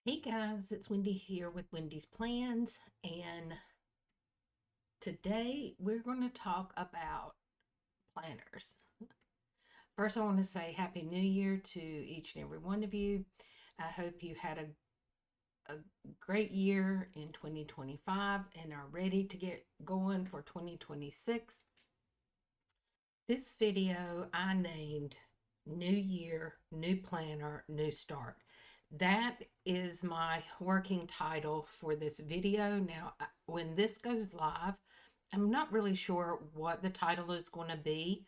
Hey guys, it's Wendy here with Wendy's Plans, and today we're going to talk about planners. First, I want to say Happy New Year to each and every one of you. I hope you had a great year in 2025 and are ready to get going for 2026. This video I named New Year, New Planner, New Start. That is my working title for this video. Now, when this goes live, I'm not really sure what the title is going to be.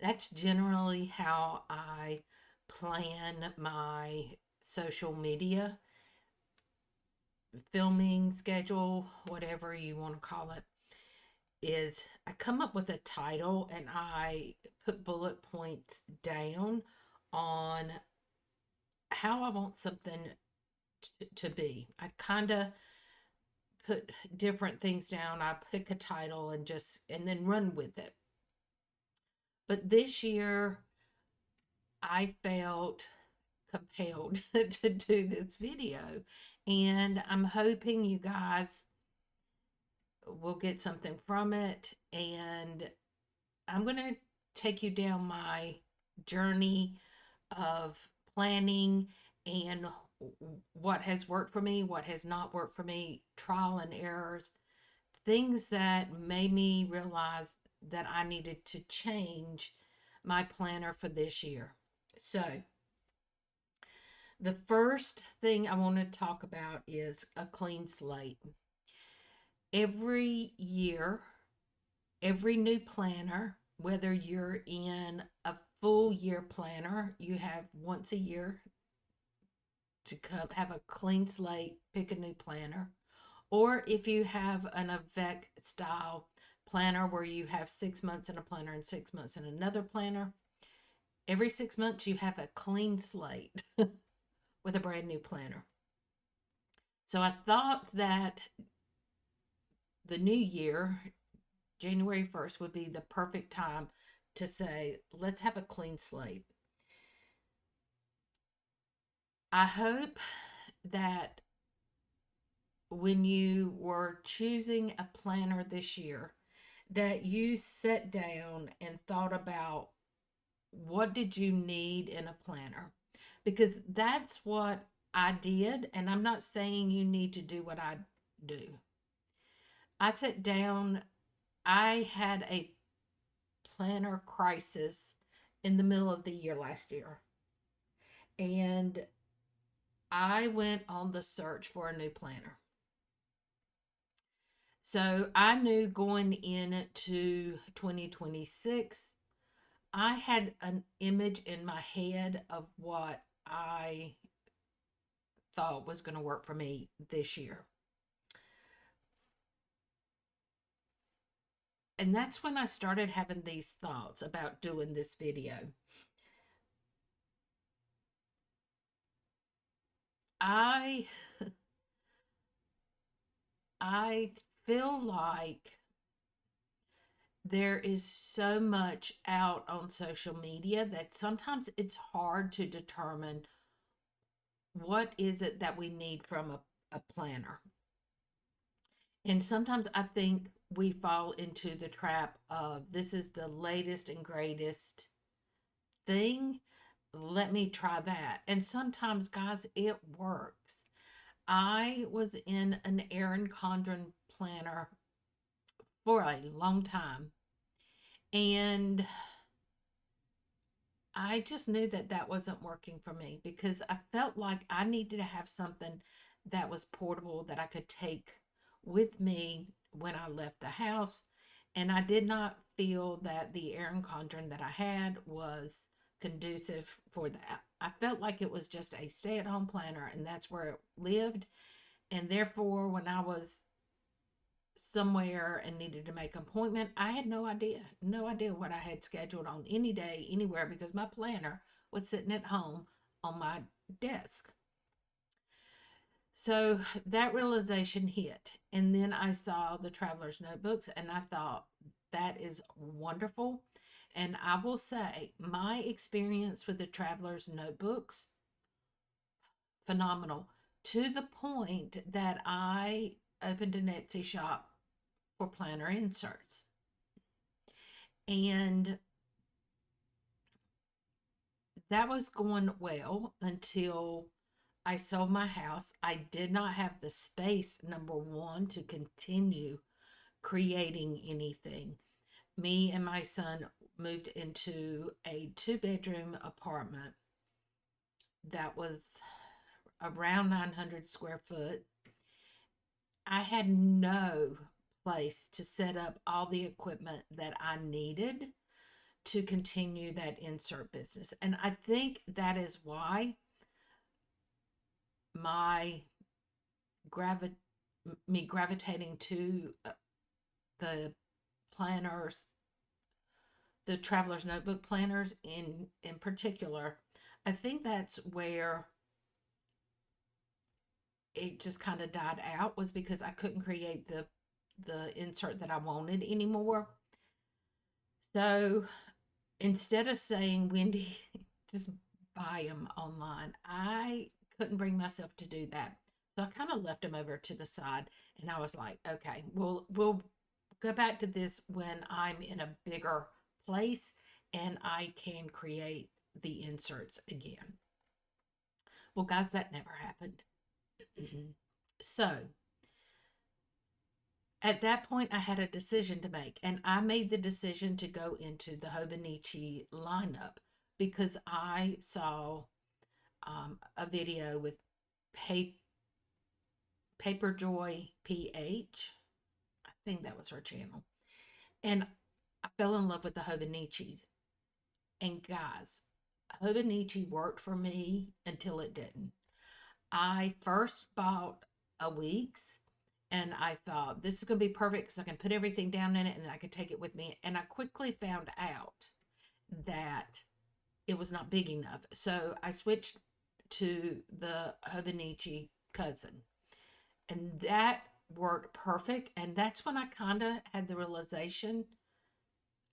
That's generally how I plan my social media filming schedule, whatever you want to call it. Is I come up with a title and I put bullet points down on how I want something to be. I kind of put different things down. I pick a title and then run with it. But this year I felt compelled to do this video, and I'm hoping you guys will get something from it. And I'm going to take you down my journey of planning and what has worked for me, what has not worked for me, trial and errors, things that made me realize that I needed to change my planner for this year. So, the first thing I want to talk about is a clean slate. Every year, every new planner, whether you're in a full year planner, you have once a year to come have a clean slate, pick a new planner. Or if you have an avec style planner where you have 6 months in a planner and 6 months in another planner, every 6 months you have a clean slate with a brand new planner. So I thought that the new year, January 1st, would be the perfect time to say, let's have a clean slate. I hope that when you were choosing a planner this year, that you sat down and thought about what did you need in a planner, because that's what I did. And I'm not saying you need to do what I do. I sat down, I had a planner crisis in the middle of the year last year, and I went on the search for a new planner. So I knew going into 2026, I had an image in my head of what I thought was going to work for me this year. And that's when I started having these thoughts about doing this video. I I feel like there is so much out on social media that sometimes it's hard to determine what is it that we need from a planner. And sometimes I think we fall into the trap of this is the latest and greatest thing. Let me try that. And sometimes, guys, it works. I was in an Erin Condren planner for a long time, and I just knew that that wasn't working for me because I felt like I needed to have something that was portable that I could take with me when I left the house. And I did not feel that the Erin Condren that I had was conducive for that. I felt like it was just a stay at home planner and that's where it lived. And therefore, when I was somewhere and needed to make an appointment, I had no idea what I had scheduled on any day, anywhere, because my planner was sitting at home on my desk. So that realization hit. And then I saw the Traveler's Notebooks and I thought, that is wonderful. And I will say, my experience with the Traveler's Notebooks, phenomenal. to the point that I opened an Etsy shop for planner inserts. And that was going well until I sold my house. I did not have the space, number one, to continue creating anything. Me and my son moved into a 2-bedroom apartment that was around 900 square foot. I had no place to set up all the equipment that I needed to continue that insert business. And I think that is why my gravi- me gravitating to the planners, the traveler's notebook planners in particular, I think that's where it just kind of died out, was because I couldn't create the insert that I wanted anymore. So instead of saying, Wendy, just buy them online, I couldn't bring myself to do that. So I kind of left them over to the side, and I was like, okay, we'll go back to this when I'm in a bigger place and I can create the inserts again. Well, guys, that never happened. So at that point, I had a decision to make, and I made the decision to go into the Hobonichi lineup because I saw a video with pa- Paper Joy PH. I think that was her channel. And I fell in love with the Hobonichis. And guys, Hobonichi worked for me until it didn't. I first bought a week's and I thought this is going to be perfect because I can put everything down in it and I can take it with me. And I quickly found out that it was not big enough. So I switched to the Hobonichi cousin. And that worked perfect. And that's when I kind of had the realization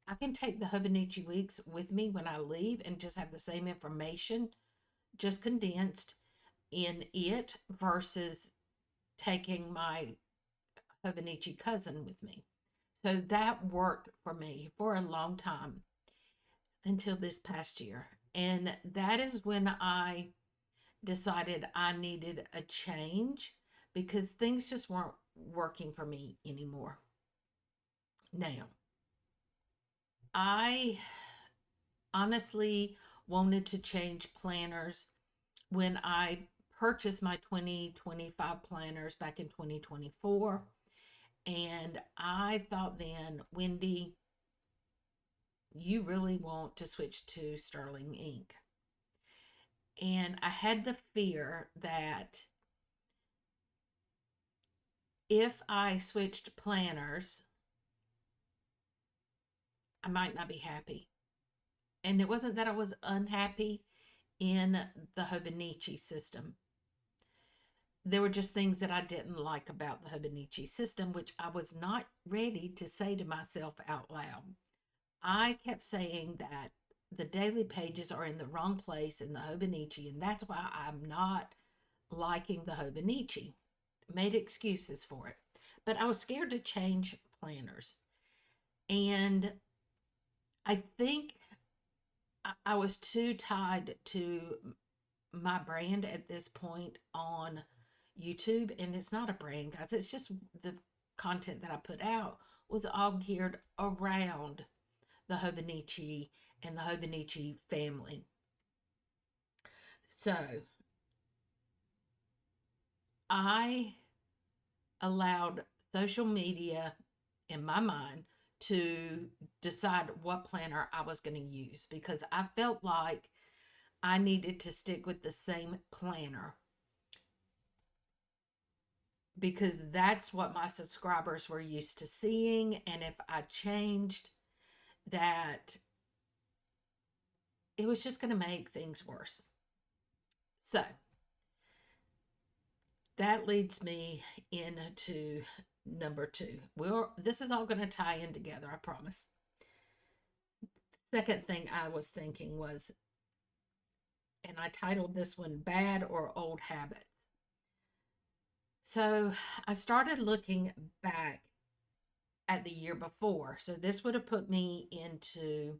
I can take the Hobonichi weeks with me when I leave and just have the same information, just condensed in it versus taking my Hobonichi cousin with me. So that worked for me for a long time until this past year. And that is when I decided I needed a change because things just weren't working for me anymore. Now, I honestly wanted to change planners when I purchased my 2025 planners back in 2024. And I thought then, Wendy, you really want to switch to Sterling ink. And I had the fear that if I switched planners, I might not be happy. And it wasn't that I was unhappy in the Hobonichi system. There were just things that I didn't like about the Hobonichi system, which I was not ready to say to myself out loud. I kept saying that the daily pages are in the wrong place in the Hobonichi, and that's why I'm not liking the Hobonichi. Made excuses for it. But I was scared to change planners. And I think I was too tied to my brand at this point on YouTube. And it's not a brand, guys, it's just the content that I put out was all geared around the Hobonichi and the Hobonichi family. So I allowed social media in my mind to decide what planner I was going to use because I felt like I needed to stick with the same planner because that's what my subscribers were used to seeing. And if I changed that, it was just going to make things worse. So that leads me into number two. This is all going to tie in together, I promise. Second thing I was thinking was, and I titled this one Bad or Old Habits. So I started looking back at the year before. So this would have put me into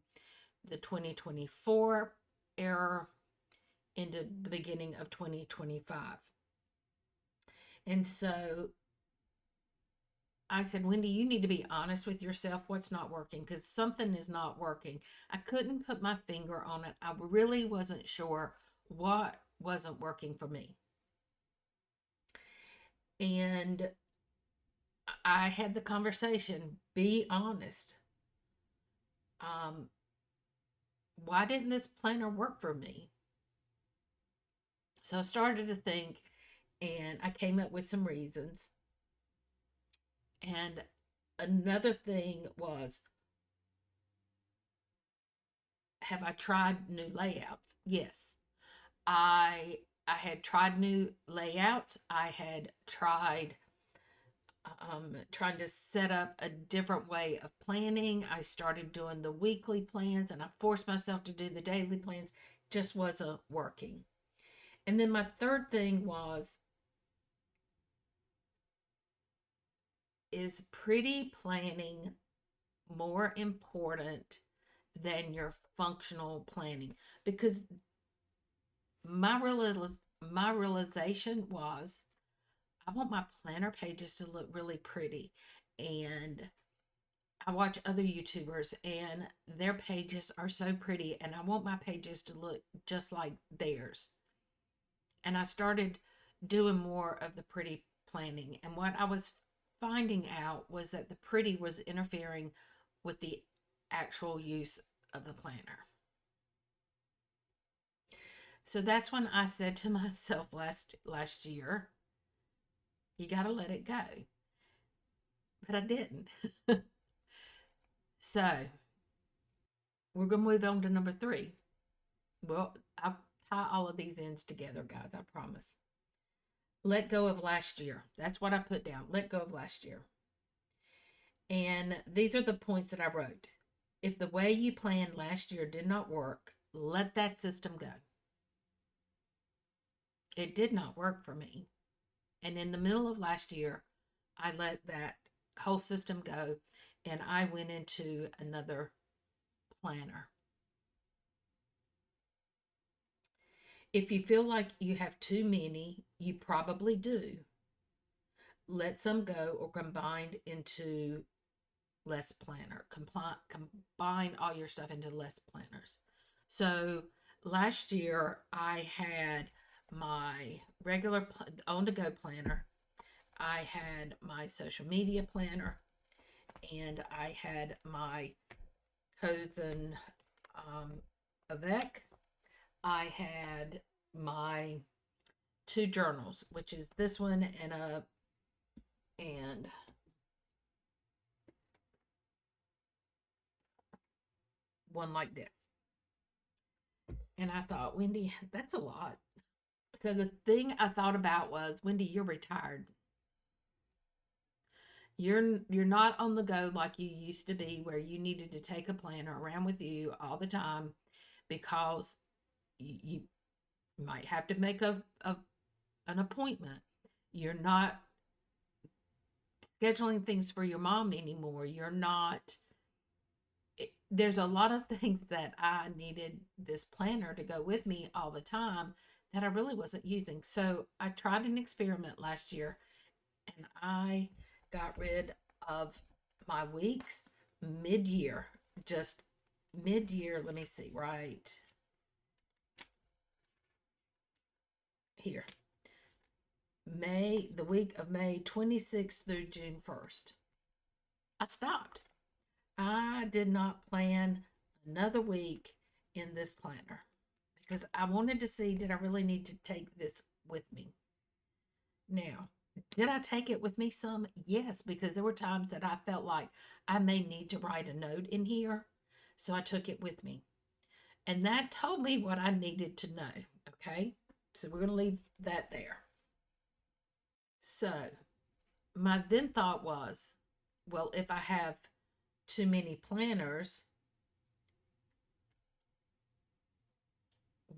the 2024 era, into the beginning of 2025. And so I said, Wendy, you need to be honest with yourself. What's not working? Because something is not working. I couldn't put my finger on it. I really wasn't sure what wasn't working for me. And I had the conversation, be honest. Um, why didn't this planner work for me? So I started to think, and I came up with some reasons. And another thing was, have I tried new layouts? Yes. I had tried new layouts. I had tried trying to set up a different way of planning. I started doing the weekly plans and I forced myself to do the daily plans. Just wasn't working. And then my third thing was, is pretty planning more important than your functional planning? Because my realization was, I want my planner pages to look really pretty. And I watch other YouTubers and their pages are so pretty, and I want my pages to look just like theirs. And I started doing more of the pretty planning. And what I was finding out was that the pretty was interfering with the actual use of the planner. So that's when I said to myself last year, you got to let it go. But I didn't. So we're going to move on to number three. Well, I'll tie all of these ends together, guys. I promise. Let go of last year. That's what I put down. Let go of last year. And these are the points that I wrote. If the way you planned last year did not work, let that system go. It did not work for me. And in the middle of last year, I let that whole system go and I went into another planner. If you feel like you have too many, you probably do. Let some go or combined into less planner. Combine all your stuff into less planners. So last year I had my regular on to go planner. I had my social media planner, and I had my Cozen avec. I had my two journals, which is this one and one like this. And I thought, Wendy, that's a lot. So the thing I thought about was, Wendy, you're retired. You're not on the go like you used to be, where you needed to take a planner around with you all the time because you might have to make an appointment. You're not scheduling things for your mom anymore. You're not. There's a lot of things that I needed this planner to go with me all the time that I really wasn't using. So I tried an experiment last year and I got rid of my weeks mid year. Just mid year, let me see, right here. The week of May 26th through June 1st. I stopped. I did not plan another week in this planner because I wanted to see, did I really need to take this with me? Now, did I take it with me some? Yes, because there were times that I felt like I may need to write a note in here. So I took it with me. And that told me what I needed to know. Okay. So we're going to leave that there. So my then thought was, well, if I have too many planners,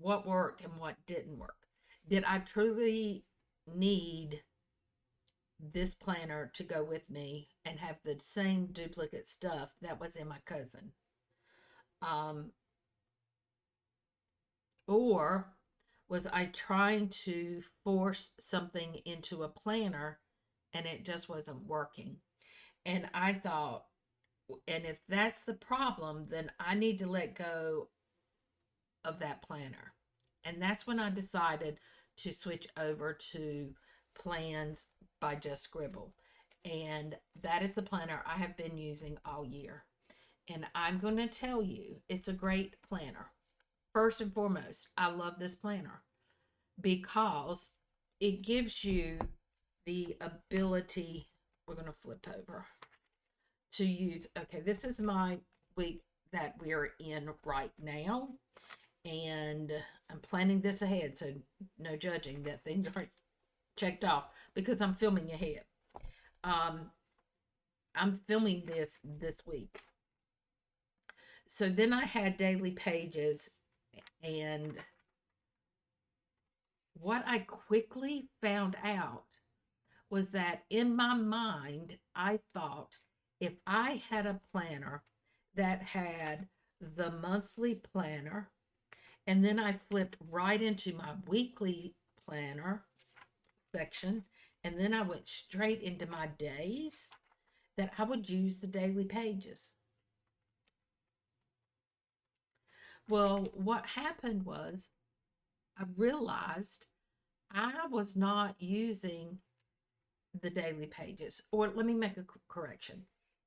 what worked and what didn't work? Did I truly need this planner to go with me and have the same duplicate stuff that was in my cousin. Um, or was I trying to force something into a planner and it just wasn't working? And I thought, and if that's the problem, then I need to let go of that planner. And that's when I decided to switch over to Plans by Just Scribble. And that is the planner I have been using all year. And I'm going to tell you, it's a great planner. First and foremost, I love this planner because it gives you the ability. We're going to flip over to use. Okay, this is my week that we're in right now. And I'm planning this ahead, so no judging that things aren't checked off because I'm filming ahead. Um, I'm filming this week. So then I had daily pages, and what I quickly found out was that in my mind, I thought if I had a planner that had the monthly planner, and then I flipped right into my weekly planner section, and then I went straight into my days, that I would use the daily pages. Well, what happened was I realized I was not using the daily pages. Or let me make a correction.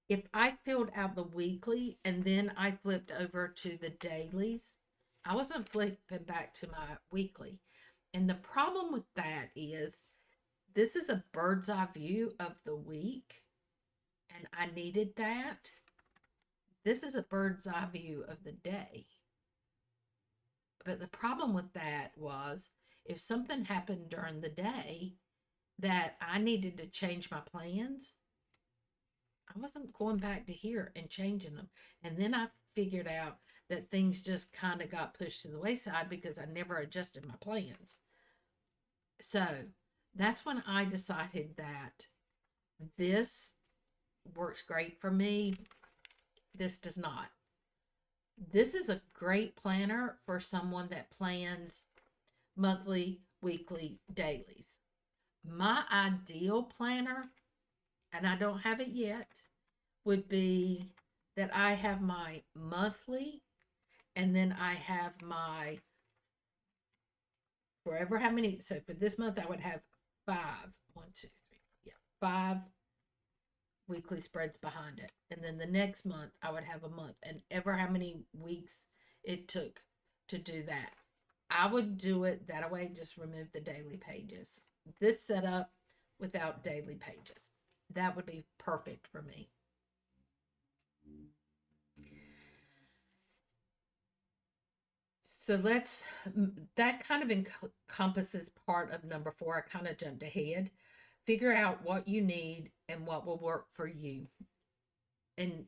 If I filled out the weekly and then I flipped over to the dailies, I wasn't flipping back to my weekly. And the problem with that is this is a bird's eye view of the week, and I needed that. This is a bird's eye view of the day. But the problem with that was if something happened during the day that I needed to change my plans, I wasn't going back to here and changing them. And then I figured out that things just kind of got pushed to the wayside because I never adjusted my plans. So that's when I decided that this works great for me. This does not. This is a great planner for someone that plans monthly, weekly, dailies. My ideal planner, and I don't have it yet, would be that I have my monthly and then I have my forever how many. So for this month, I would have five. One, two, three, yeah, five weekly spreads behind it. And then the next month, I would have a month and ever how many weeks it took to do that. I would do it that way, just remove the daily pages. This setup without daily pages. That would be perfect for me. So that kind of encompasses part of number four. I kind of jumped ahead. Figure out what you need and what will work for you. And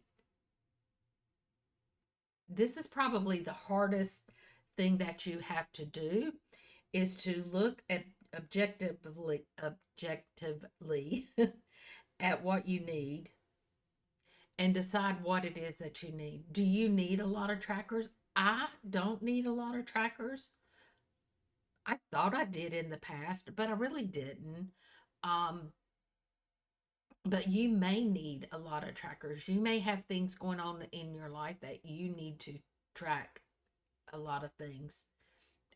this is probably the hardest thing that you have to do is to look at objectively at what you need and decide what it is that you need. Do you need a lot of trackers? I don't need a lot of trackers. I thought I did in the past, but I really didn't. Um, but you may need a lot of trackers. You may have things going on in your life that you need to track a lot of things.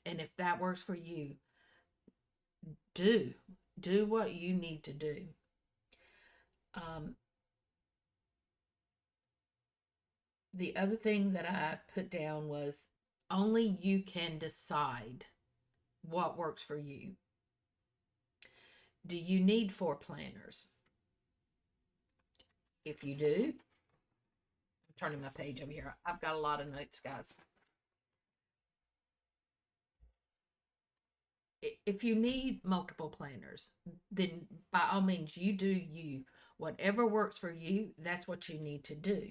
And if that works for you, do do what you need to do. Um, the other thing that I put down was only you can decide what works for you. Do you need four planners? If you do, I'm turning my page over here. I've got a lot of notes, guys. If you need multiple planners, then by all means, you do you. Whatever works for you, that's what you need to do.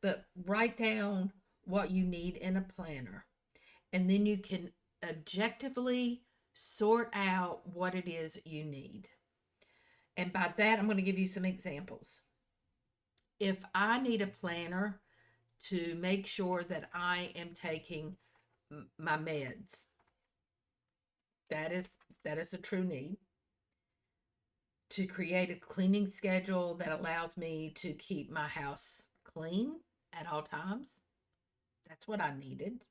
But write down what you need in a planner, and then you can objectively sort out what it is you need. And by that, I'm going to give you some examples. If I need a planner to make sure that I am taking my meds, that is that is a true need. To create a cleaning schedule that allows me to keep my house clean at all times, that's what I needed.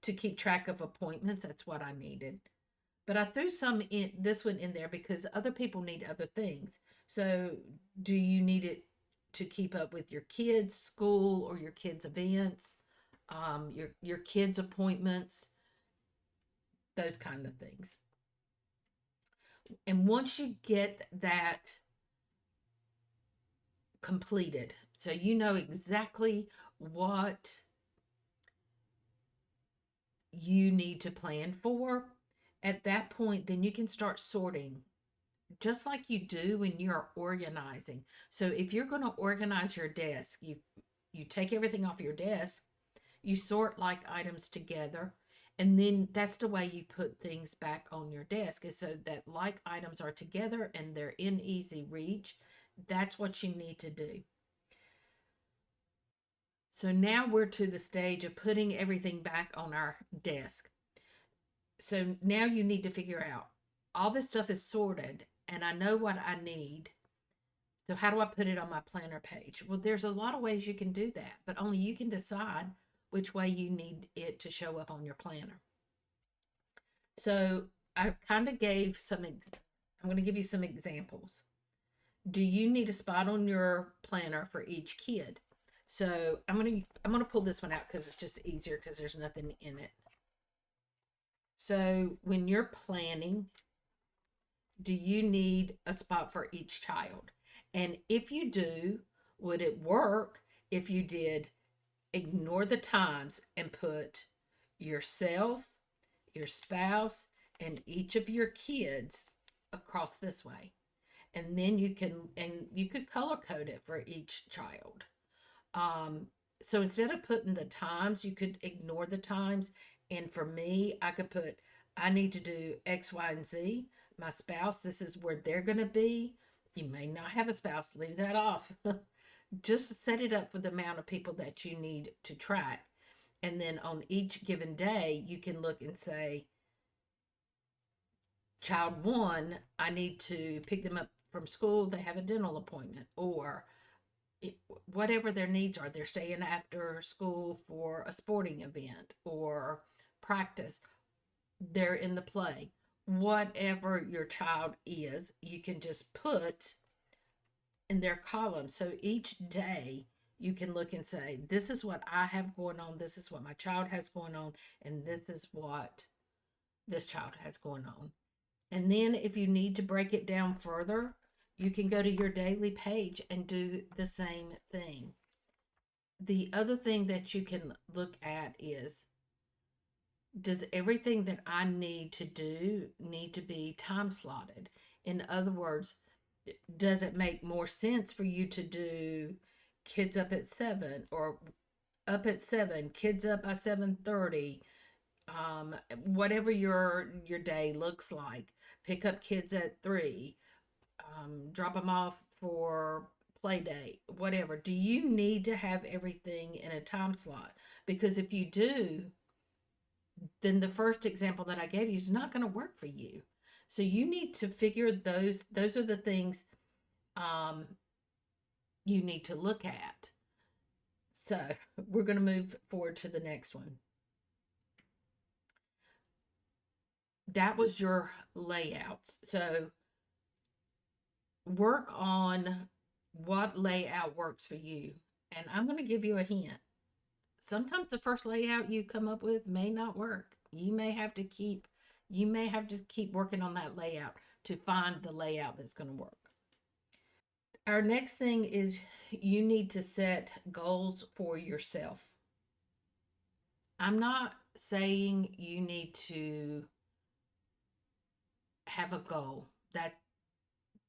To keep track of appointments, that's what I needed. But I threw some in this one in there because other people need other things. So, do you need it to keep up with your kids' school or your kids' events, your kids' appointments, those kind of things? And once you get that completed, so you know exactly what you need to plan for, at that point, then you can start sorting just like you do when you're organizing. So if you're going to organize your desk, you take everything off your desk, you sort like items together, and then that's the way you put things back on your desk is so that like items are together and they're in easy reach. That's what you need to do. So now we're to the stage of putting everything back on our desk. So now you need to figure out all this stuff is sorted and I know what I need. So how do I put it on my planner page? Well, there's a lot of ways you can do that, but only you can decide which way you need it to show up on your planner. So I kind of gave I'm going to give you some examples. Do you need a spot on your planner for each kid? So I'm going to pull this one out because it's just easier because there's nothing in it. So when you're planning, do you need a spot for each child? And if you do, would it work if you did ignore the times and put yourself, your spouse, and each of your kids across this way? And then you could color code it for each child. Um, so instead of putting the times, you could ignore the times. And for me, I could put, I need to do X, Y, and Z. My spouse, this is where they're going to be. You may not have a spouse, leave that off. Just set it up for the amount of people that you need to track. And then on each given day, you can look and say, child one, I need to pick them up from school. They have a dental appointment, or whatever their needs are. They're staying after school for a sporting event or practice. They're in the play. Whatever your child is, you can just put in their column. So each day you can look and say, this is what I have going on, this is what my child has going on, and this is what this child has going on. And then if you need to break it down further, you can go to your daily page and do the same thing. The other thing that you can look at is, does everything that I need to do need to be time slotted? In other words, does it make more sense for you to do kids up at 7 or up at 7, kids up by 7:30, whatever your day looks like. Pick up kids at 3, drop them off for play day, whatever. Do you need to have everything in a time slot? Because if you do, then the first example that I gave you is not going to work for you. So you need to figure those are the things um, you need to look at. So we're going to move forward to the next one. That was your layouts. So work on what layout works for you. And I'm going to give you a hint. Sometimes the first layout you come up with may not work. You may have to keep working on that layout to find the layout that's going to work. Our next thing is you need to set goals for yourself. I'm not saying you need to have a goal.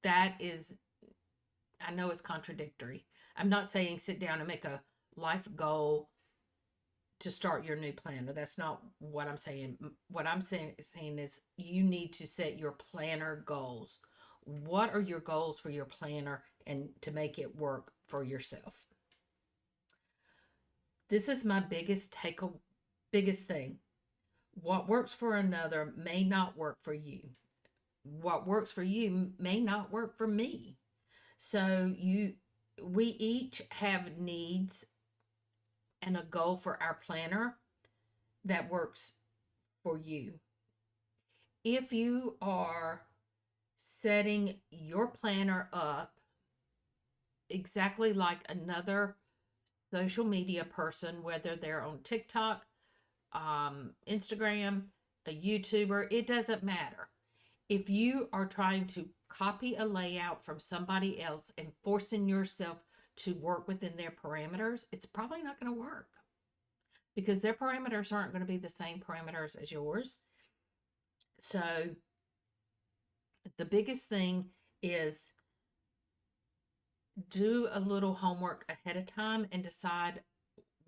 That is, I know it's contradictory. I'm not saying sit down and make a life goal to start your new planner. That's not what I'm saying. What I'm saying is you need to set your planner goals. What are your goals for your planner and to make it work for yourself? This is my biggest thing. What works for another may not work for you. What works for you may not work for me. So we each have needs and a goal for our planner that works for you. If you are setting your planner up exactly like another social media person, whether they're on TikTok, Instagram, a YouTuber, it doesn't matter. If you are trying to copy a layout from somebody else and forcing yourself to work within their parameters, it's probably not going to work because their parameters aren't going to be the same parameters as yours. So, the biggest thing is do a little homework ahead of time and decide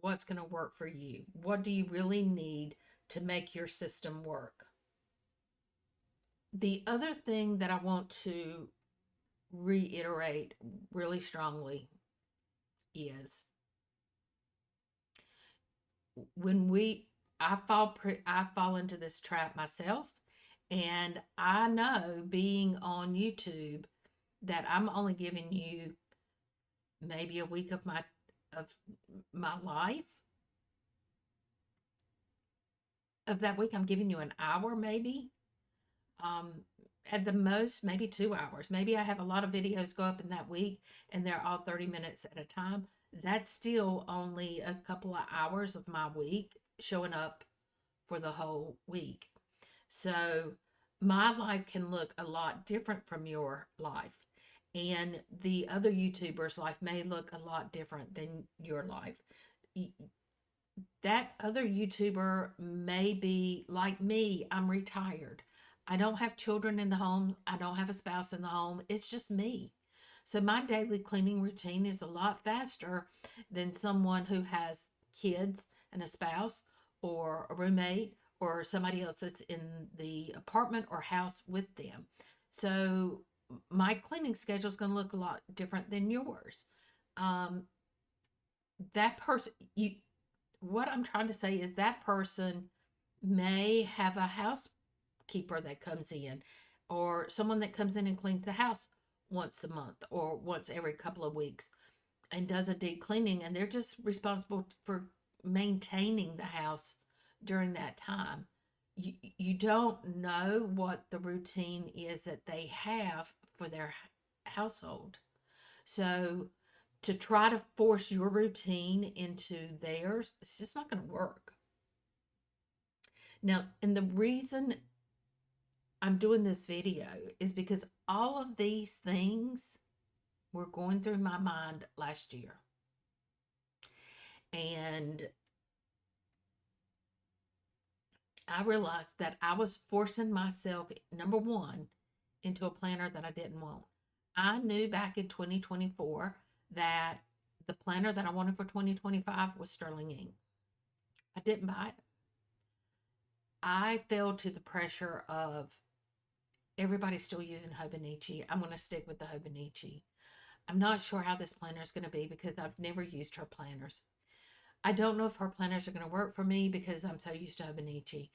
what's going to work for you. What do you really need to make your system work? The other thing that I want to reiterate really strongly is when I fall into this trap myself, and I know being on YouTube that I'm only giving you maybe a week of my life. Of that week, I'm giving you an hour, maybe. Um, at the most, maybe 2 hours. Maybe I have a lot of videos go up in that week, and they're all 30 minutes at a time. That's still only a couple of hours of my week showing up for the whole week. So my life can look a lot different from your life. And the other YouTuber's life may look a lot different than your life. That other YouTuber may be like me. I'm retired. I don't have children in the home. I don't have a spouse in the home. It's just me. So my daily cleaning routine is a lot faster than someone who has kids and a spouse or a roommate or somebody else that's in the apartment or house with them. So my cleaning schedule is going to look a lot different than yours. Um, that person, you, what I'm trying to say is that person may have a housekeeper that comes in or someone that comes in and cleans the house once a month or once every couple of weeks and does a deep cleaning, and they're just responsible for maintaining the house during that time. You don't know what the routine is that they have for their household. So to try to force your routine into theirs, it's just not going to work. Now, and the reason I'm doing this video is because all of these things were going through my mind last year. And I realized that I was forcing myself, number one, into a planner that I didn't want. I knew back in 2024 that the planner that I wanted for 2025 was Sterling Ink. I didn't buy it. I fell to the pressure of everybody's still using Hobonichi. I'm going to stick with the Hobonichi. I'm not sure how this planner is going to be because I've never used her planners. I don't know if her planners are going to work for me because I'm so used to Hobonichi.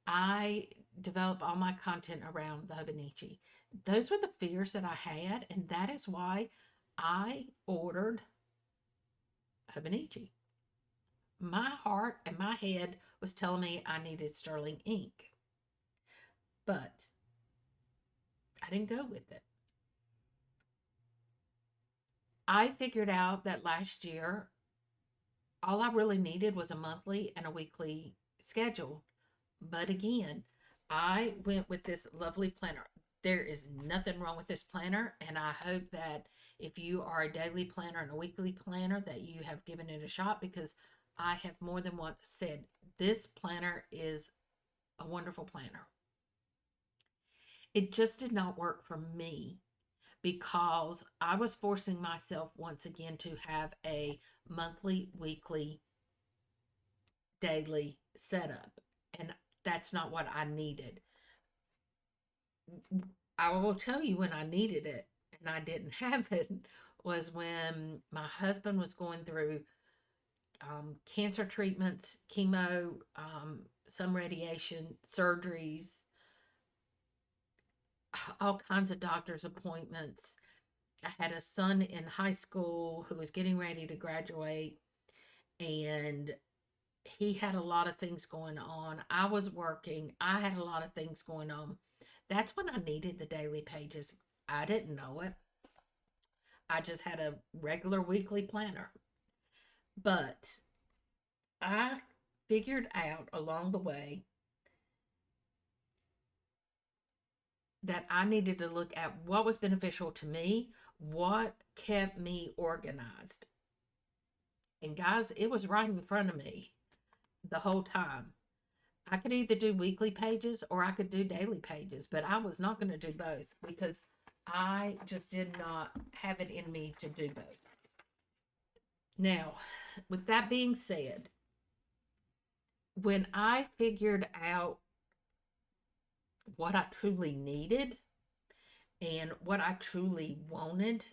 I develop all my content around the Hobonichi. Those were the fears that I had, and that is why I ordered Hobonichi. My heart and my head was telling me I needed Sterling Ink, but I didn't go with it. I figured out that last year, all I really needed was a monthly and a weekly schedule. But again, I went with this lovely planner. There is nothing wrong with this planner, and I hope that if you are a daily planner and a weekly planner that you have given it a shot because I have more than once said this planner is a wonderful planner. It just did not work for me because I was forcing myself once again to have a monthly, weekly, daily setup. And that's not what I needed. I will tell you when I needed it and I didn't have it was when my husband was going through cancer treatments, chemo, some radiation, surgeries, all kinds of doctor's appointments. I had a son in high school who was getting ready to graduate, and he had a lot of things going on. I was working, I had a lot of things going on. That's when I needed the daily pages. I didn't know it. I just had a regular weekly planner. But I figured out along the way that I needed to look at what was beneficial to me, what kept me organized. And guys, it was right in front of me the whole time. I could either do weekly pages or I could do daily pages, but I was not going to do both because I just did not have it in me to do both. Now, with that being said, when I figured out what I truly needed and what I truly wanted,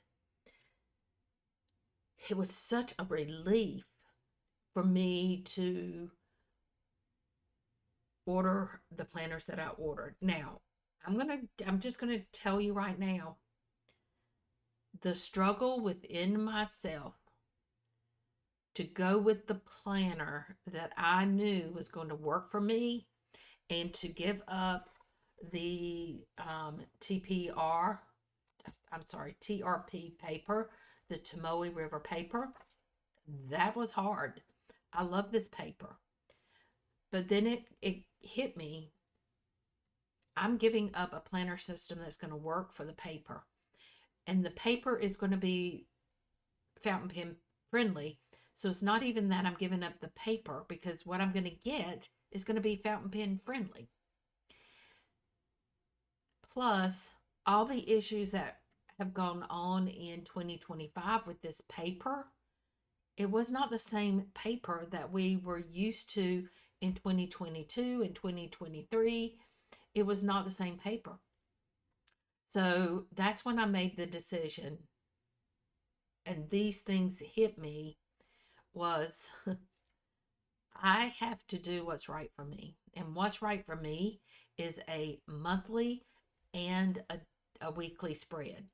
it was such a relief for me to order the planners that I ordered. Now, I'm just going to tell you right now, the struggle within myself to go with the planner that I knew was going to work for me and to give up the TRP paper, the Tomoe River paper. That was hard. I love this paper. But then it hit me. I'm giving up a planner system that's going to work for the paper. And the paper is going to be fountain pen friendly. So it's not even that I'm giving up the paper because what I'm going to get is going to be fountain pen friendly. Plus, all the issues that have gone on in 2025 with this paper, it was not the same paper that we were used to in 2022 and 2023. It was not the same paper. So that's when I made the decision, and these things hit me, was I have to do what's right for me. And what's right for me is a monthly and a weekly spread.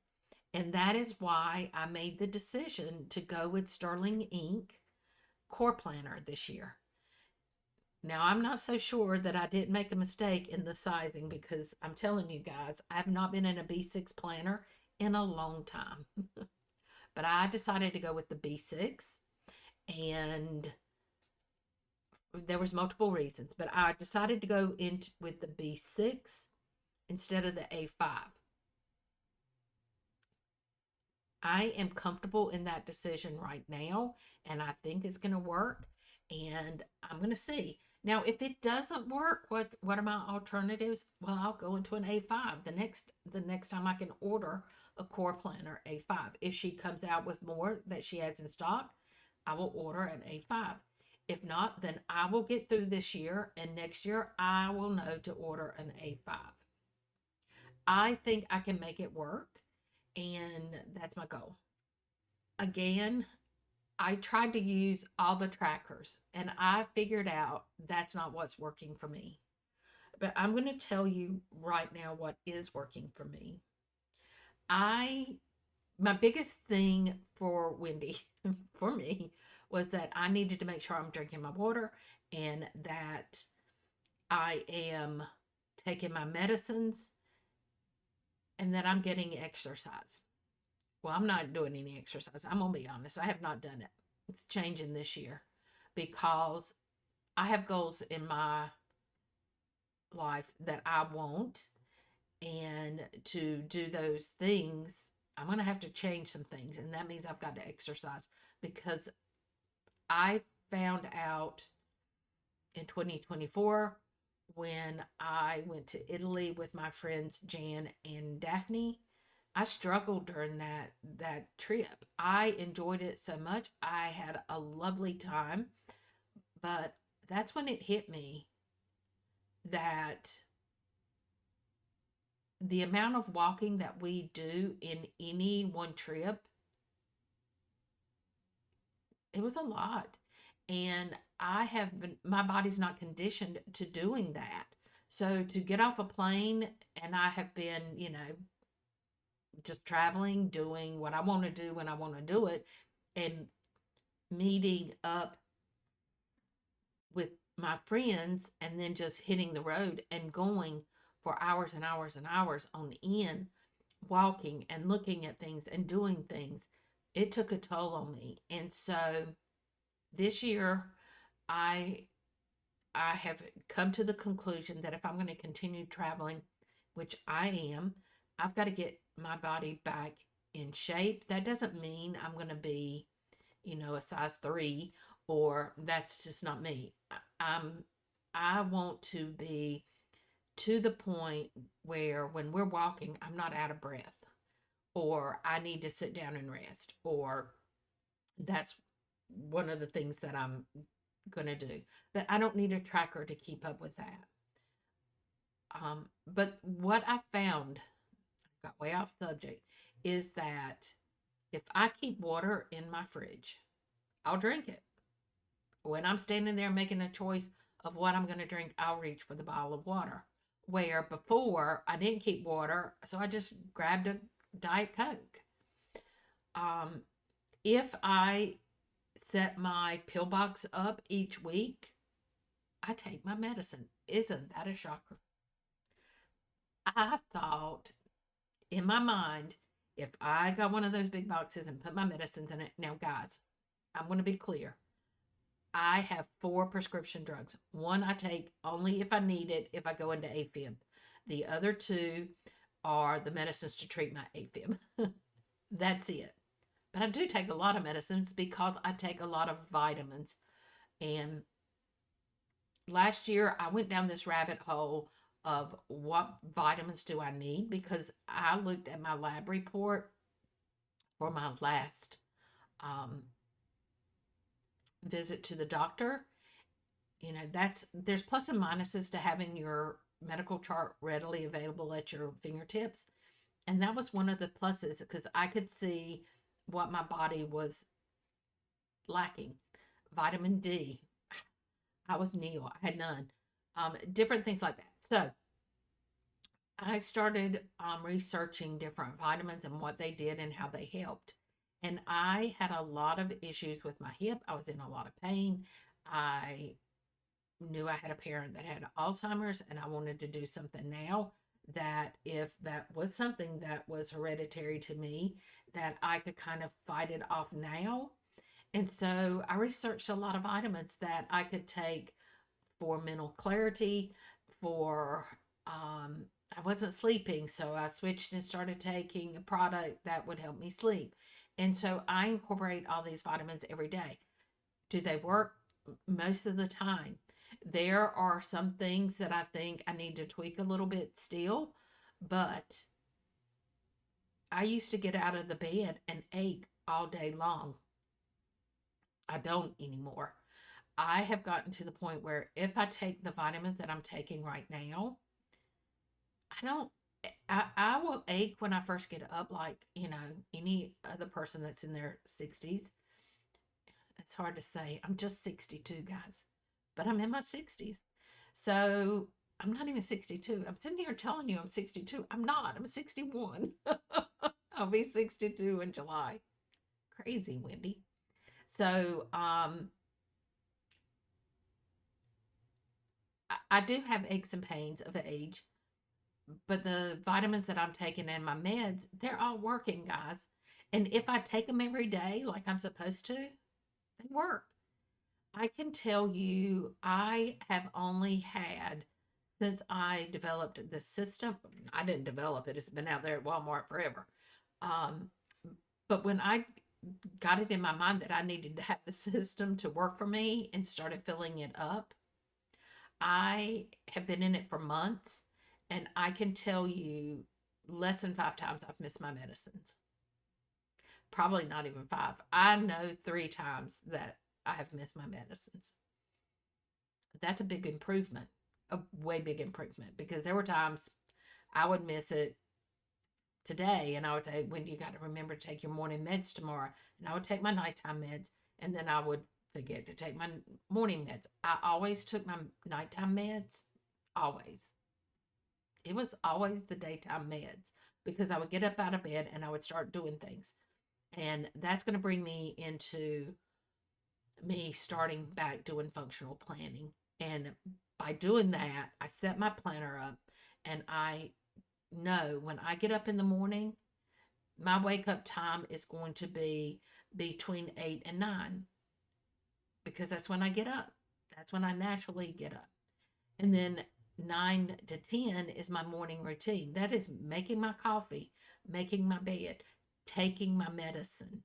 And that is why I made the decision to go with Sterling Ink Core Planner this year. Now, I'm not so sure that I didn't make a mistake in the sizing because I'm telling you guys, I have not been in a B6 planner in a long time. But I decided to go with the B6, and there was multiple reasons, but I decided to go in with the B6 instead of the A5. I am comfortable in that decision right now, and I think it's going to work, and I'm going to see. Now, if it doesn't work, what are my alternatives? Well, I'll go into an A5 the next time I can order a core planner A5. If she comes out with more that she has in stock, I will order an A5. If not, then I will get through this year, and next year I will know to order an A5. I think I can make it work, and that's my goal. Again, I tried to use all the trackers and I figured out that's not what's working for me. But I'm going to tell you right now what is working for me. I My biggest thing for Wendy for me was that I needed to make sure I'm drinking my water and that I am taking my medicines and that I'm getting exercise. Well, I'm not doing any exercise. I'm going to be honest. I have not done it. It's changing this year because I have goals in my life that I want. And to do those things, I'm going to have to change some things. And that means I've got to exercise because I found out in 2024 when I went to Italy with my friends Jan and Daphne. I struggled during that trip. I enjoyed it so much. I had a lovely time, but that's when it hit me that the amount of walking that we do in any one trip, it was a lot. And I have been, my body's not conditioned to doing that. So to get off a plane, and I have been, just traveling, doing what I want to do when I want to do it, and meeting up with my friends, and then just hitting the road and going for hours and hours and hours on end, walking and looking at things and doing things. It took a toll on me. And so this year, I I have come to the conclusion that if I'm going to continue traveling, which I am, I've got to get my body back in shape. That doesn't mean I'm going to be, a size 3, or that's just not me. I want to be to the point where when we're walking, I'm not out of breath, or I need to sit down and rest, or that's one of the things that I'm going to do. But I don't need a tracker to keep up with that. But what I found, got way off subject, is that if I keep water in my fridge, I'll drink it. When I'm standing there making a choice of what I'm going to drink, I'll reach for the bottle of water. Where before I didn't keep water, so I just grabbed a Diet Coke. Um, if I set my pill box up each week, I take my medicine. Isn't that a shocker? I thought in my mind, if I got one of those big boxes and put my medicines in it, now, guys, I'm going to be clear. I have 4 prescription drugs. One I take only if I need it, if I go into AFib. The other 2 are the medicines to treat my AFib. That's it. But I do take a lot of medicines because I take a lot of vitamins. And last year, I went down this rabbit hole of what vitamins do I need, because I looked at my lab report for my last um, visit to the doctor. There's plus and minuses to having your medical chart readily available at your fingertips. And that was one of the pluses, because I could see what my body was lacking. Vitamin D, I was nil, I had none. Different things like that. So I started researching different vitamins and what they did and how they helped. And I had a lot of issues with my hip. I was in a lot of pain. I knew I had a parent that had Alzheimer's, and I wanted to do something now that, if that was something that was hereditary to me, that I could kind of fight it off now. And so I researched a lot of vitamins that I could take for mental clarity, for I wasn't sleeping, so I switched and started taking a product that would help me sleep. And so I incorporate all these vitamins every day. Do they work? Most of the time. There are some things that I think I need to tweak a little bit still, but I used to get out of the bed and ache all day long. I don't anymore. I have gotten to the point where if I take the vitamins that I'm taking right now, I don't, I will ache when I first get up, like, any other person that's in their 60s. It's hard to say. I'm just 62, guys, but I'm in my 60s. So I'm not even 62. I'm sitting here telling you I'm 62. I'm not. I'm 61. I'll be 62 in July. Crazy, Wendy. So I do have aches and pains of age, but the vitamins that I'm taking and my meds, they're all working, guys. And if I take them every day like I'm supposed to, they work. I can tell you, I have only had, since I developed the system, I didn't develop it, it's been out there at Walmart forever. Um, but when I got it in my mind that I needed to have the system to work for me and started filling it up, I have been in it for months, and I can tell you less than 5 times I've missed my medicines. Probably not even 5. I know 3 times that I have missed my medicines. That's a big improvement, a way big improvement, because there were times I would miss it today, and I would say, Wendy, you got to remember to take your morning meds tomorrow. And I would take my nighttime meds, and then I would forget to take my morning meds. I always took my nighttime meds, always. It was always the daytime meds because I would get up out of bed and I would start doing things. And that's going to bring me into me starting back doing functional planning. And by doing that, I set my planner up and I know when I get up in the morning, my wake up time is going to be between 8 and 9 because that's when I get up. That's when I naturally get up. And then 9 to 10 is my morning routine. That is making my coffee, making my bed, taking my medicine,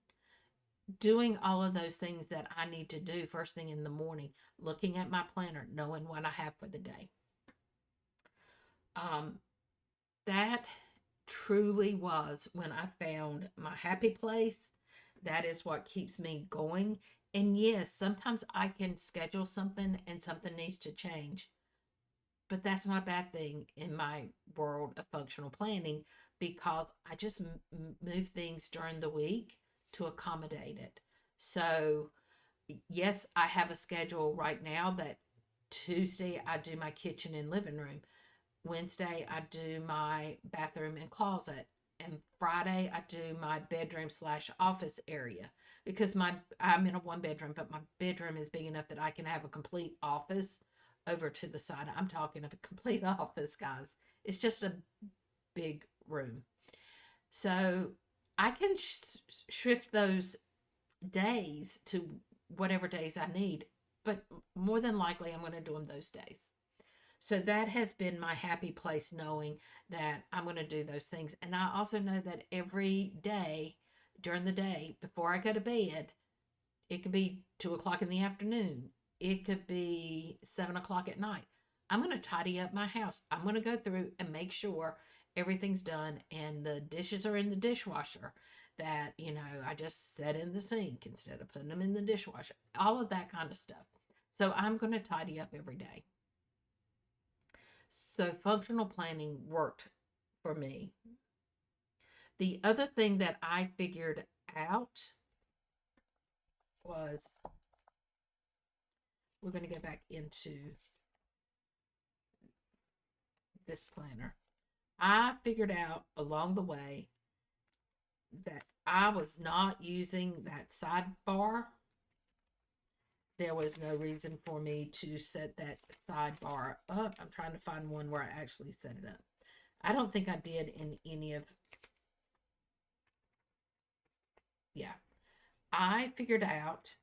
doing all of those things that I need to do first thing in the morning, looking at my planner, knowing what I have for the day. Um, that truly was when I found my happy place. That is what keeps me going. And yes, sometimes I can schedule something and something needs to change, but that's not a bad thing in my world of functional planning because I just move things during the week to accommodate it. So, yes, I have a schedule right now that Tuesday I do my kitchen and living room. Wednesday, I do my bathroom and closet. And Friday, I do my bedroom slash office area because I'm in a one bedroom, but my bedroom is big enough that I can have a complete office over to the side. I'm talking of a complete office, guys. It's just a big room. So I can shift those days to whatever days I need, but more than likely, I'm going to do them those days. So that has been my happy place knowing that I'm going to do those things. And I also know that every day during the day before I go to bed, it could be 2 o'clock in the afternoon, it could be 7 o'clock at night. I'm going to tidy up my house. I'm going to go through and make sure everything's done and the dishes are in the dishwasher. That, I just set in the sink instead of putting them in the dishwasher. All of that kind of stuff. So I'm going to tidy up every day. So functional planning worked for me. The other thing that I figured out was we're going to go back into this planner. I figured out along the way that I was not using that sidebar. There was no reason for me to set that sidebar up. I'm trying to find one where I actually set it up. I don't think I did in any of, yeah. I figured out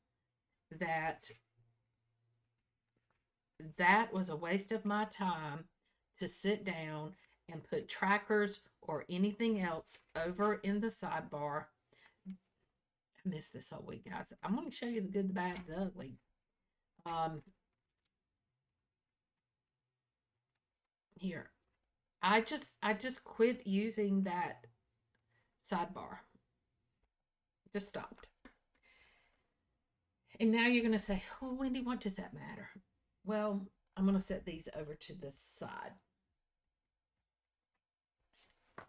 that that was a waste of my time to sit down and put trackers or anything else over in the sidebar. I missed this whole week, guys. I'm going to show you the good, the bad, the ugly. Um, Here, I just quit using that sidebar. Just stopped. And now you're going to say, "Oh, Wendy, what does that matter?" Well, I'm going to set these over to the side. I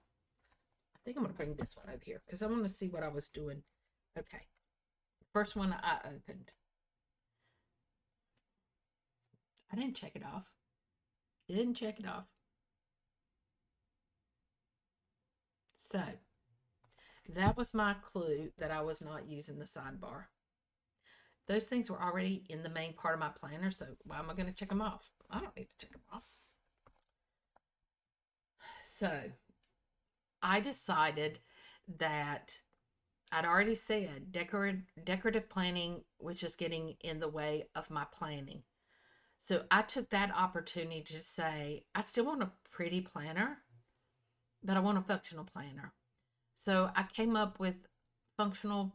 think I'm going to bring this one over here because I want to see what I was doing. Okay. First one I opened. I didn't check it off. Didn't check it off. So that was my clue that I was not using the sidebar. Those things were already in the main part of my planner, so why am I going to check them off? I don't need to check them off. So I decided that I'd already said decorative planning was just getting in the way of my planning. So I took that opportunity to say, I still want a pretty planner, but I want a functional planner. So I came up with functional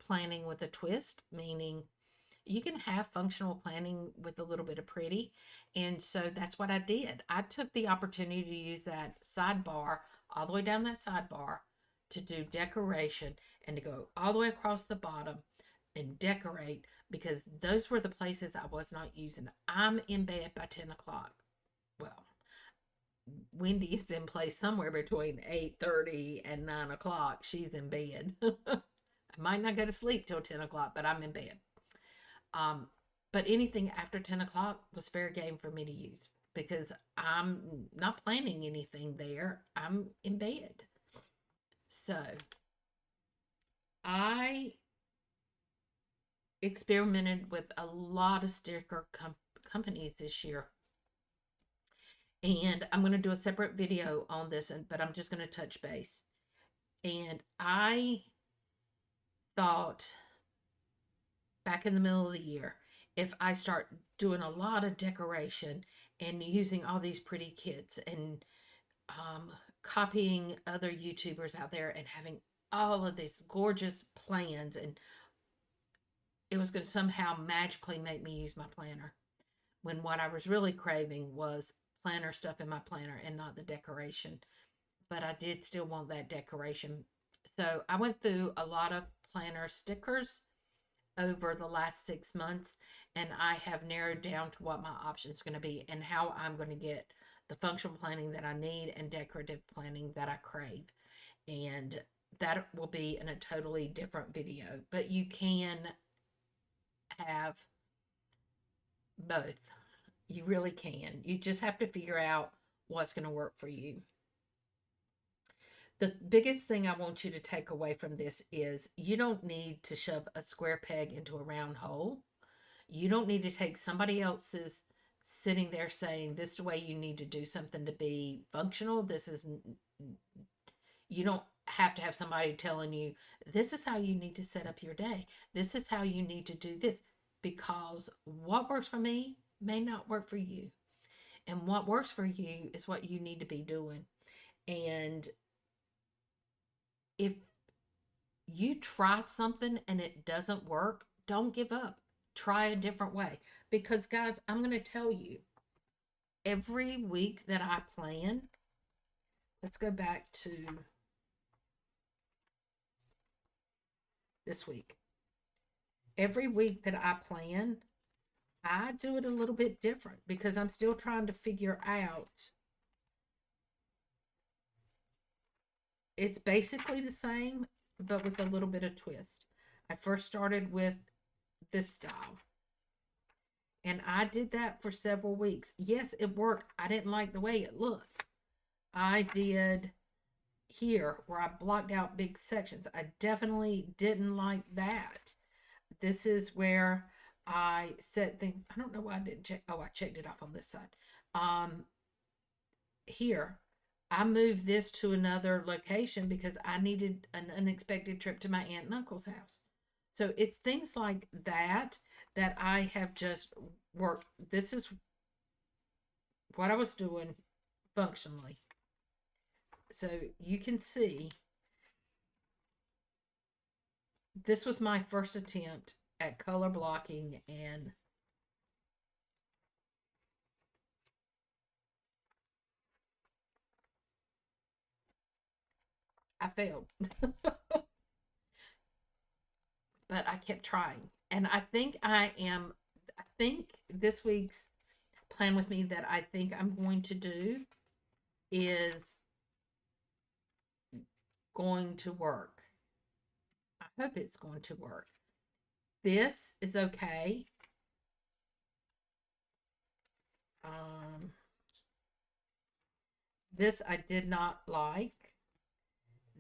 planning with a twist, meaning you can have functional planning with a little bit of pretty. And so that's what I did. I took the opportunity to use that sidebar, all the way down that sidebar, to do decoration and to go all the way across the bottom and decorate because those were the places I was not using. I'm in bed by 10 o'clock. Well, Wendy is in place somewhere between 8:30 and 9 o'clock. She's in bed. I might not go to sleep till 10 o'clock, but I'm in bed. Um, but anything after 10 o'clock was fair game for me to use because I'm not planning anything there. I'm in bed. So I experimented with a lot of sticker companies this year. And I'm going to do a separate video on this, but I'm just going to touch base. And I thought back in the middle of the year, if I start doing a lot of decoration and using all these pretty kits and copying other YouTubers out there and having all of these gorgeous plans, and it was going to somehow magically make me use my planner. When what I was really craving was planner stuff in my planner and not the decoration. But I did still want that decoration. So I went through a lot of planner stickers over the last 6 months, and I have narrowed down to what my option is going to be and how I'm going to get the functional planning that I need and decorative planning that I crave. And that will be in a totally different video, but you can have both. You really can. You just have to figure out what's going to work for you. The biggest thing I want you to take away from this is you don't need to shove a square peg into a round hole. You don't need to take somebody else's sitting there saying this is the way you need to do something to be functional. You don't have to have somebody telling you this is how you need to set up your day. This is how you need to do this, because what works for me may not work for you. And what works for you is what you need to be doing. And if you try something and it doesn't work, don't give up. Try a different way. Because, guys, I'm going to tell you, every week that I plan, let's go back to this week. Every week that I plan, I do it a little bit different because I'm still trying to figure out. It's basically the same, but with a little bit of twist. I first started with this style, and I did that for several weeks. Yes, it worked. I didn't like the way it looked. I did here where I blocked out big sections. I definitely didn't like that. This is where I set things. I don't know why I didn't check. Oh, I checked it off on this side. Here, I moved this to another location because I needed an unexpected trip to my aunt and uncle's house. So it's things like that that I have just worked. This is what I was doing functionally. So you can see this was my first attempt at color blocking, and I failed. But I kept trying. And I think this week's plan with me that I think I'm going to do is going to work. I hope it's going to work. This is okay. This I did not like.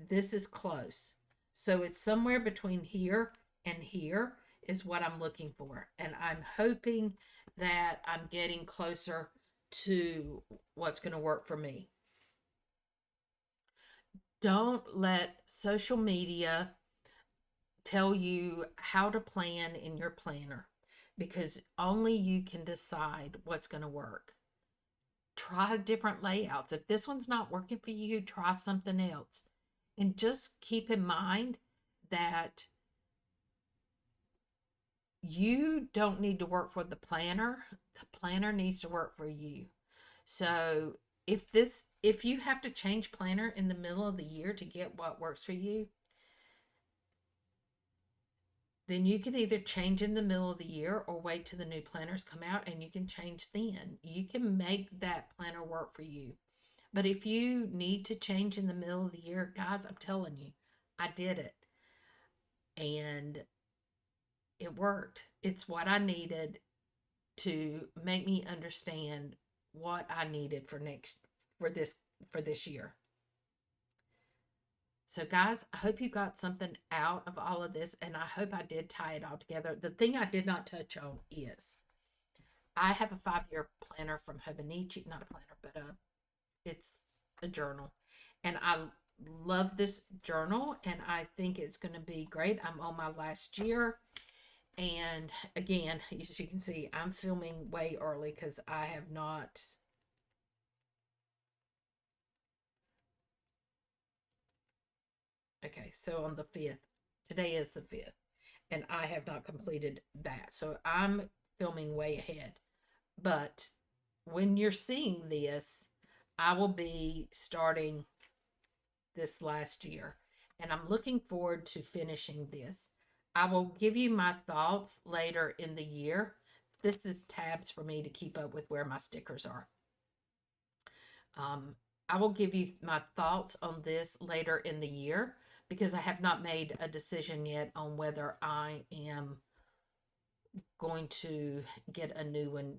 This is close. So it's somewhere between here and here is what I'm looking for. And I'm hoping that I'm getting closer to what's going to work for me. Don't let social media tell you how to plan in your planner, because only you can decide what's going to work. Try different layouts. If this one's not working for you, try something else. And just keep in mind that you don't need to work for the planner. The planner needs to work for you. So if you have to change planner in the middle of the year to get what works for you, then you can either change in the middle of the year or wait till the new planners come out and you can change then. You can make that planner work for you. But if you need to change in the middle of the year, guys, I'm telling you, I did it and it worked. It's what I needed to make me understand what I needed for this for this year. So guys, I hope you got something out of all of this and I hope I did tie it all together. The thing I did not touch on is I have a 5-year planner from Hobonichi, not a planner, but it's a journal. And I love this journal and I think it's going to be great. I'm on my last year. And again, as you can see, I'm filming way early because I have not. Okay, so on the 5th, today is the 5th, and I have not completed that. So I'm filming way ahead. But when you're seeing this, I will be starting this last year, and I'm looking forward to finishing this. I will give you my thoughts later in the year. This is tabs for me to keep up with where my stickers are. Um, I will give you my thoughts on this later in the year because I have not made a decision yet on whether I am going to get a new one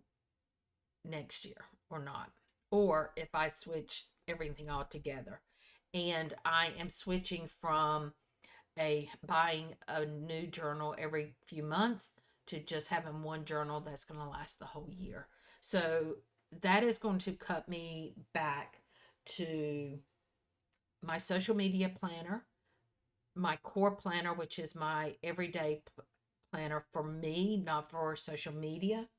next year or not, or if I switch everything all together. And I am switching from a buying a new journal every few months to just having one journal that's going to last the whole year. So that is going to cut me back to my social media planner, my core planner, which is my everyday planner for me, not for social media.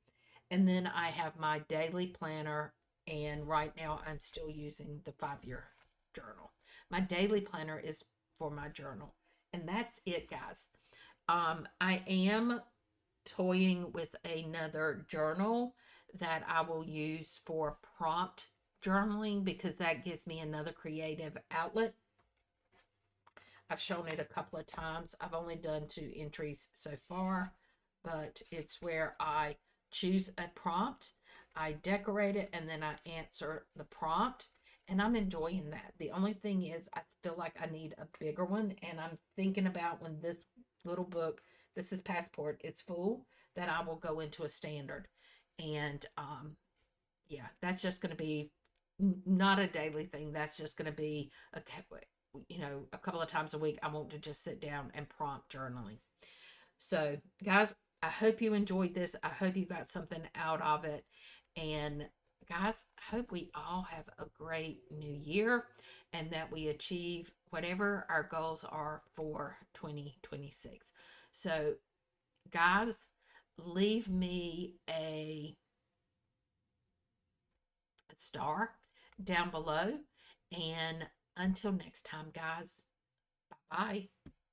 And then I have my daily planner. And right now I'm still using the 5-year journal. My daily planner is for my journal. And that's it, guys. I am toying with another journal that I will use for prompt journaling because that gives me another creative outlet. I've shown it a couple of times. I've only done 2 entries so far, but it's where I choose a prompt, I decorate it, and then I answer the prompt. And I'm enjoying that. The only thing is, I feel like I need a bigger one. And I'm thinking about when this little book, this is Passport, it's full, that I will go into a standard. And yeah, that's just going to be not a daily thing. That's just going to be a couple of times a week. I want to just sit down and prompt journaling. So, guys, I hope you enjoyed this. I hope you got something out of it. And guys, I hope we all have a great new year and that we achieve whatever our goals are for 2026. So, guys, leave me a star down below. And until next time, guys, bye bye.